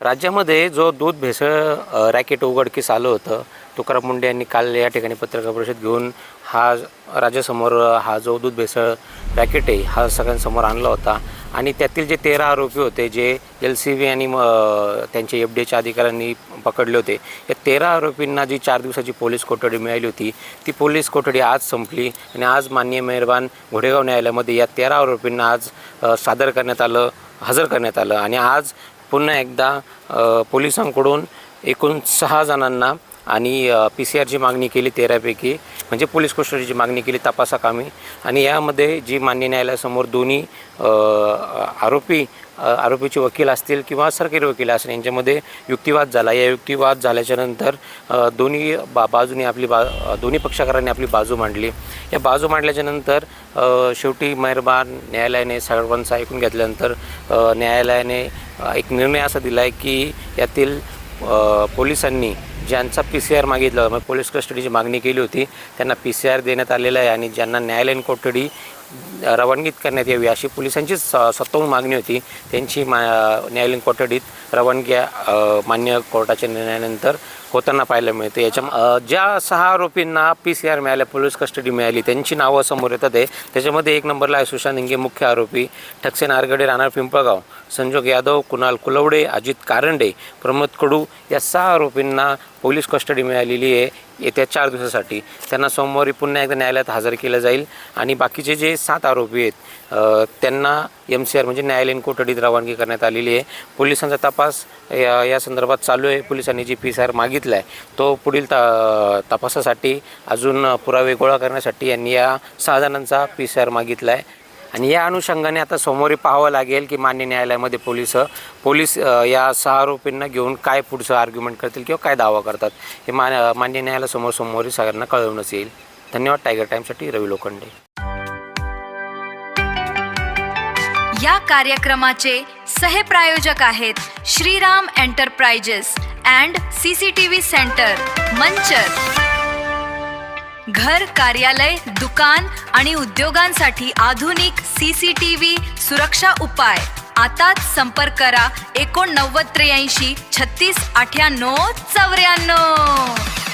राज्यामध्ये जो दूध भेसळ रॅकेट उघडकीस आलं होतं, तुकाराम मुंडे यांनी काल या ठिकाणी पत्रकार परिषद घेऊन राज्यासमोर हा जो दूध भेसळ रॅकेट आहे हा सगळ्यांसमोर आणला होता. आणि त्यातील जे 13 आरोपी होते जे LCB आणि त्यांचे FDAच्या अधिकाऱ्यांनी पकडले होते, या 13 आरोपींना जी 4 दिवसाची पोलीस कोठडी मिळाली होती ती पोलीस कोठडी आज संपली आणि आज माननीय मेहरबान घोडेगाव न्यायालयामध्ये या 13 आरोपींना आज हजर करण्यात आलं. आणि आज पुन्हा एकदा पोलिसांकडून एकूण 6 जणांना आणि PCR मागणी केली 13पैकी, म्हणजे पोलीस कोठडीची मागणी केली तपासाकामी. आणि यामध्ये जी मान्य न्यायालयासमोर दोन्ही आरोपीचे वकील असतील किंवा सरकारी वकील असतील यांच्यामध्ये युक्तिवाद झाला. या युक्तिवाद झाल्याच्यानंतर दोन्ही दोन्ही पक्षकारांनी आपली बाजू मांडली. या बाजू मांडल्याच्यानंतर शेवटी मेहरबान न्यायालयाने सर्वांचं ऐकून घेतल्यानंतर न्यायालयाने एक निर्णय असा दिला आहे की यातील पोलिसांनी ज्यांचा PCR मागितला, मग पोलीस कस्टडीची मागणी केली होती, त्यांना PCR देण्यात आलेला आहे. आणि ज्यांना न्यायालयीन कोठडी रवानगीत करण्यात यावी अशी पोलिसांची स्वतःहून मागणी होती, त्यांची न्यायालयीन कोठडीत रवानगी मान्य कोर्टाच्या निर्णयानंतर होताना पाहायला मिळते. ज्या 6 आरोपींना PCR मिळाल्या, पोलीस कस्टडी मिळाली, त्यांची नावं समोर येतात आहे. त्याच्यामध्ये 1 नंबरला आहे सुशांत हिंगे मुख्य आरोपी, ठकसेन आरगडे राहणार पिंपळगाव, संजोग यादव, कुणाल कुलवडे, अजित कारंडे, प्रमोद कडू या 6 आरोपींना पोलीस कस्टडी मिळालेली आहे येत्या 4 दिवसासाठी. त्यांना सोमवारी पुन्हा एकदा न्यायालयात हजर केलं जाईल. आणि बाकीचे जे 7 आरोपी आहेत त्यांना MCR म्हणजे न्यायालयीन कोठडीत रवानगी करण्यात आलेली आहे. पोलिसांचा तपास या संदर्भात चालू आहे. पोलिसांनी जी PCR मागितला आहे तो पुढील तपासासाठी अजून पुरावे गोळा करण्यासाठी यांनी या 6 जणांचा PCR मागितला आहे. आणि या अनुषंगाने आता सोमवारी पाहावं लागेल की मान्य न्यायालयामध्ये पोलीस या 6 आरोपींना घेऊन काय पुढचं आर्ग्युमेंट करतील किंवा काय दावा करतात हे मान्य न्यायालयासमोर सोमवारी सगळ्यांना कळवण्यात येईल. धन्यवाद. टायगर टाइम्ससाठी रवी लोखंडे. या कार्यक्रमाचे सहप्रायोजक आहेत Shriram enterprises and CCTV centre, Manchar. घर, कार्यालय, दुकान आणि उद्योगांसाठी आधुनिक CCTV सुरक्षा उपाय. आताच संपर्क करा 89 83 36 98 94.